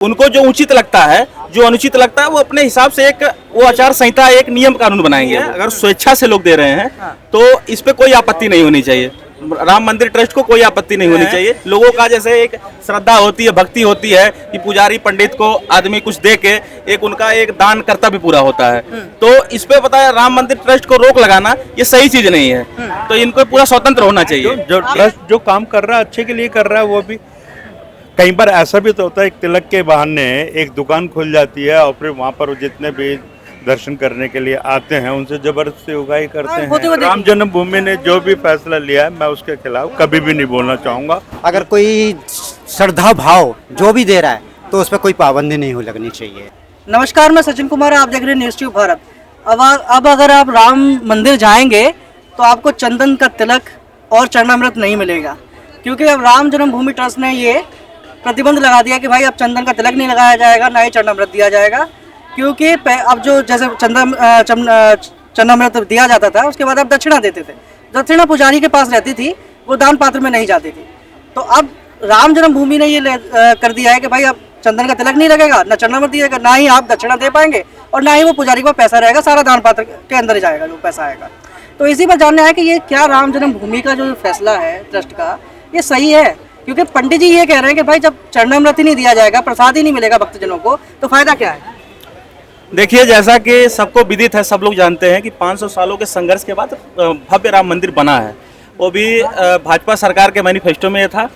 उनको जो उचित लगता है, जो अनुचित लगता है, वो अपने हिसाब से एक वो आचार संहिता, एक नियम कानून बनाएंगे। अगर स्वेच्छा से लोग दे रहे हैं तो इस पे कोई आपत्ति नहीं होनी चाहिए। राम मंदिर ट्रस्ट को कोई आपत्ति नहीं होनी चाहिए। लोगों का जैसे एक श्रद्धा होती है, भक्ति होती है कि पुजारी पंडित को आदमी कुछ दे के एक उनका एक दान कर्तव्य पूरा होता है, तो इस पे पता है राम मंदिर ट्रस्ट को रोक लगाना ये सही चीज नहीं है। तो इनको पूरा स्वतंत्र होना चाहिए। जो ट्रस्ट जो काम कर रहा है अच्छे के लिए कर रहा है, वो भी कई बार ऐसा भी तो होता है, एक तिलक के बहाने एक दुकान खुल जाती है और फिर वहाँ पर जितने भी दर्शन करने के लिए आते हैं उनसे जबरदस्ती उगाही करते हैं। राम जन्मभूमि ने जो भी फैसला लिया है मैं उसके खिलाफ कभी भी नहीं बोलना चाहूँगा। अगर कोई श्रद्धा भाव जो भी दे रहा है तो उस पर कोई पाबंदी नहीं हो लगनी चाहिए। नमस्कार, मैं सचिन कुमार, आप देख रहे हैं न्यूज़ ट्यूब भारत। अब अगर आप राम मंदिर जाएंगे तो आपको चंदन का तिलक और चरणामृत नहीं मिलेगा, क्योंकि अब राम जन्मभूमि ट्रस्ट ने ये प्रतिबंध लगा दिया कि भाई अब चंदन का तिलक नहीं लगाया जाएगा, ना ही चरणामृत दिया जाएगा। क्योंकि अब जो जैसे चरणामृत दिया जाता था उसके बाद आप दक्षिणा देते थे, दक्षिणा पुजारी के पास रहती थी, वो दान पात्र में नहीं जाती थी। तो अब राम जन्मभूमि ने ये कर दिया है कि भाई अब चंदन का तिलक नहीं लगेगा, ना चरणामृत दिएगा, ना ही आप दक्षिणा दे पाएंगे और ना ही वो पुजारी को पैसा रहेगा, सारा दान पात्र के अंदर ही जाएगा जो पैसा आएगा। तो इसी पर जानना है कि ये क्या राम जन्मभूमि का जो फैसला है ट्रस्ट का, ये सही है? क्योंकि पंडित जी ये कह रहे हैं कि भाई जब चरणामृत ही नहीं दिया जाएगा, प्रसाद ही नहीं मिलेगा भक्तजनों को, तो फायदा क्या है? देखिए, जैसा कि सबको विदित है, सब लोग जानते हैं कि 500 सालों के संघर्ष के बाद भव्य राम मंदिर बना है। वो भी भाजपा सरकार के मैनिफेस्टो में था,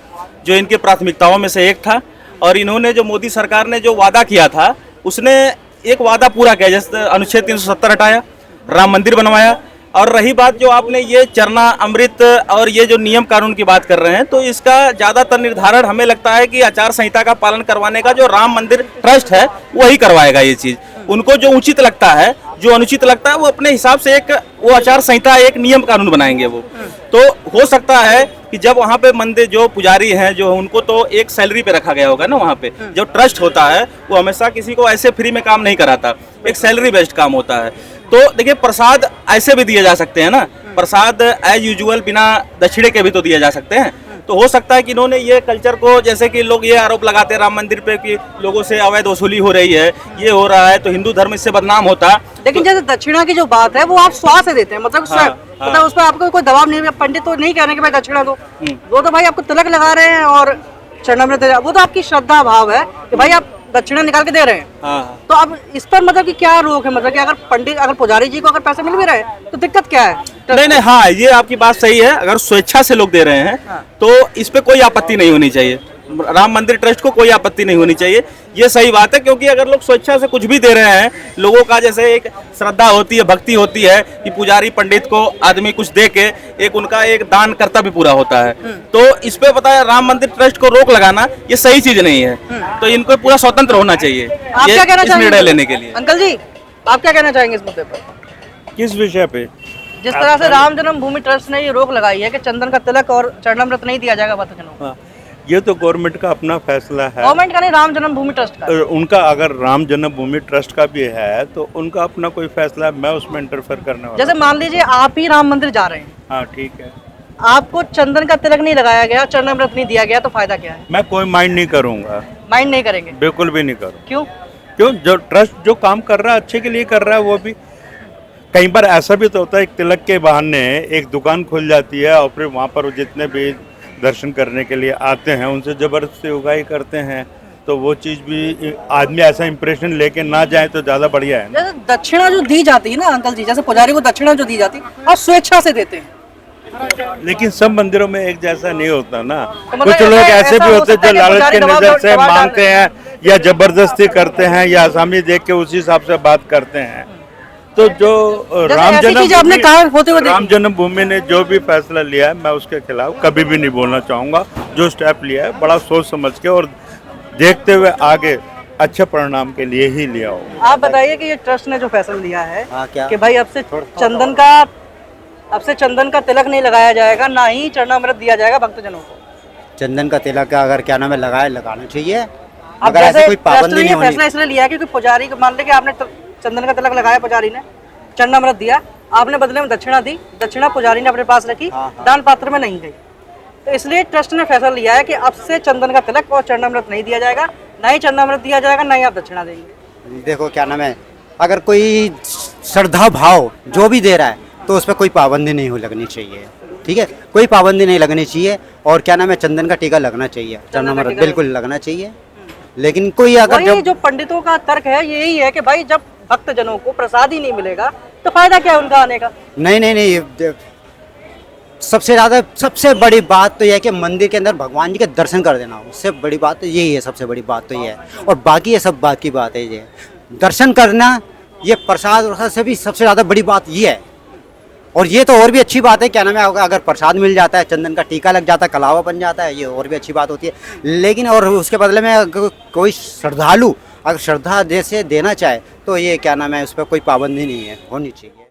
जो इनके प्राथमिकताओं में से एक था। और इन्होंने जो मोदी सरकार ने जो वादा किया था, उसने एक वादा पूरा किया। जैसे अनुच्छेद 370 हटाया, राम मंदिर बनवाया। और रही बात जो आपने ये चरना अमृत और ये जो नियम कानून की बात कर रहे हैं, तो इसका ज़्यादातर निर्धारण हमें लगता है कि आचार संहिता का पालन करवाने का जो राम मंदिर ट्रस्ट है वही करवाएगा ये चीज़। उनको जो उचित लगता है, जो अनुचित लगता है, वो अपने हिसाब से एक वो आचार संहिता, एक नियम कानून बनाएंगे वो। तो हो सकता है कि जब वहाँ पे मंदिर जो पुजारी हैं, जो उनको तो एक सैलरी पे रखा गया होगा ना, वहाँ पे जो ट्रस्ट होता है वो हमेशा किसी को ऐसे फ्री में काम नहीं कराता, एक सैलरी बेस्ड काम होता है। तो देखिए, प्रसाद ऐसे भी दिए जा सकते हैं ना, प्रसाद एज यूजुअल बिना दक्षिणे के भी तो दिए जा सकते हैं। तो हो सकता है कि इन्होंने ये कल्चर को, जैसे कि लोग ये आरोप लगाते हैं राम मंदिर पे कि लोगों से अवैध वसूली हो रही है, ये हो रहा है, तो हिंदू धर्म इससे बदनाम होता है। लेकिन जैसे दक्षिणा की जो बात है वो आप स्वा से देते हैं, मतलब मतलब उस पर आपको कोई दबाव नहीं है। पंडित तो नहीं कह रहे हैं कि भाई दक्षिणा दो, वो तो भाई आपको तिलक लगा रहे हैं और चरणामृत, वो तो आपकी श्रद्धा भाव है कि भाई आप दक्षिणा निकाल के दे रहे हैं। तो अब इस पर मतलब कि क्या रोक है? मतलब कि अगर पंडित, अगर पुजारी जी को अगर पैसे मिल भी रहे तो दिक्कत क्या है? नहीं, हाँ, ये आपकी बात सही है। अगर स्वेच्छा से लोग दे रहे हैं तो इस पे कोई आपत्ति नहीं होनी चाहिए। राम मंदिर ट्रस्ट को कोई आपत्ति नहीं होनी चाहिए, ये सही बात है। क्योंकि अगर लोग स्वेच्छा से कुछ भी दे रहे हैं, लोगों का जैसे एक श्रद्धा होती है, भक्ति होती है कि पुजारी पंडित को आदमी कुछ दे के एक उनका एक दान कर्तव्य पूरा होता है, तो इस पे पता है राम मंदिर ट्रस्ट को रोक लगाना ये सही चीज नहीं है। तो इनको पूरा स्वतंत्र होना चाहिए आप क्या कहना चाहेंगे निर्णय लेने के लिए। अंकल जी, आप क्या कहना चाहेंगे इस मुद्दे पर? किस विषय पे? जिस तरह से राम जन्मभूमि ट्रस्ट ने ये रोक लगाई है कि चंदन का तिलक और चरणामृत नहीं दिया जाएगा भक्तजनों को। ये तो गवर्नमेंट का अपना फैसला है। गवर्नमेंट का नहीं, राम जन्मभूमि ट्रस्ट का। उनका अगर राम जन्मभूमि ट्रस्ट का भी है तो उनका अपना कोई फैसला है, मैं उसमें इंटरफेयर करने वाला। जैसे मान लीजिए आप ही राम मंदिर जा रहे हैं, हाँ ठीक है, आपको चंदन का तिलक नहीं लगाया गया, चरणामृत नहीं दिया गया, तो फायदा क्या है? मैं कोई माइंड नहीं करूंगा। माइंड नहीं करेंगे? बिल्कुल भी नहीं करूँ। क्यों? जो ट्रस्ट जो काम कर रहा है अच्छे के लिए कर रहा है। वो भी कई बार ऐसा भी तो होता है, एक तिलक के बहाने एक दुकान खुल जाती है और फिर वहाँ पर जितने भी दर्शन करने के लिए आते हैं उनसे जबरदस्ती उगाही करते हैं। तो वो चीज़ भी आदमी ऐसा इंप्रेशन लेके ना जाए तो ज़्यादा बढ़िया है। जैसे दक्षिणा जो दी जाती है ना अंकल जी, जैसे पुजारी को दक्षिणा जो दी जाती है और स्वेच्छा से देते हैं, लेकिन सब मंदिरों में एक जैसा नहीं होता ना। तो मतलब कुछ लोग ऐसे भी होते हैं जो लालच के नजर से मांगते हैं या जबरदस्ती करते हैं या आसामी देख के उसी हिसाब से बात करते हैं। तो जो राम जन्मभूमि ने जो भी फैसला लिया है मैं उसके खिलाफ कभी भी नहीं बोलना चाहूँगा। जो स्टेप लिया है बड़ा सोच समझ के और देखते हुए आगे अच्छे परिणाम के लिए ही लिया हो। आप बताइए कि ये ट्रस्ट ने जो फैसला लिया है कि भाई अब से चंदन का तिलक नहीं लगाया जाएगा, ना ही चरणामृत दिया जाएगा भक्तजनों को। चंदन का तिलक का अगर क्या नाम है लगाना चाहिए। अगर ऐसे कोई पाबंदी नहीं होनी। फैसला इसलिए लिया है क्योंकि पुजारी को, मान ले कि आपने चंदन का तिलक लगाया, पुजारी ने चरणामृत दिया, आपने बदले में दक्षिणा दी, दक्षिणा पुजारी ने अपने पास रखी, दान पात्र में नहीं गई। तो इसलिए ट्रस्ट ने फैसला लिया है कि अब से चंदन का तिलक और चरणामृत नहीं दिया जाएगा, ना ही चरणामृत दिया जाएगा, ना ही आप दक्षिणा देंगे। देखो क्या नाम है, अगर कोई श्रद्धा भाव जो भी दे रहा है तो उस पर कोई पाबंदी नहीं हो लगनी चाहिए, ठीक है, कोई पाबंदी नहीं लगनी चाहिए। और क्या नाम है, चंदन का टीका लगना चाहिए, चरणामृत बिल्कुल लगना चाहिए। लेकिन कोई अगर वही जो पंडितों का तर्क है यही है कि भाई जब भक्त जनों को प्रसाद ही नहीं मिलेगा तो फायदा क्या है उनका आने का। नहीं, सबसे बड़ी बात तो यह है कि मंदिर के अंदर भगवान जी के दर्शन कर देना, उससे बड़ी बात तो यही है, सबसे बड़ी बात तो ये है। और बाकी ये सब बात की बात है, ये दर्शन करना, ये प्रसाद से भी सबसे ज़्यादा बड़ी बात ये है। और ये तो और भी अच्छी बात है, क्या नाम है, अगर प्रसाद मिल जाता है, चंदन का टीका लग जाता है, कलावा बन जाता है, ये और भी अच्छी बात होती है। लेकिन और उसके बदले में अगर कोई श्रद्धालु अगर श्रद्धा जैसे देना चाहे तो ये क्या नाम है, उस पर कोई पाबंदी नहीं है, होनी चाहिए।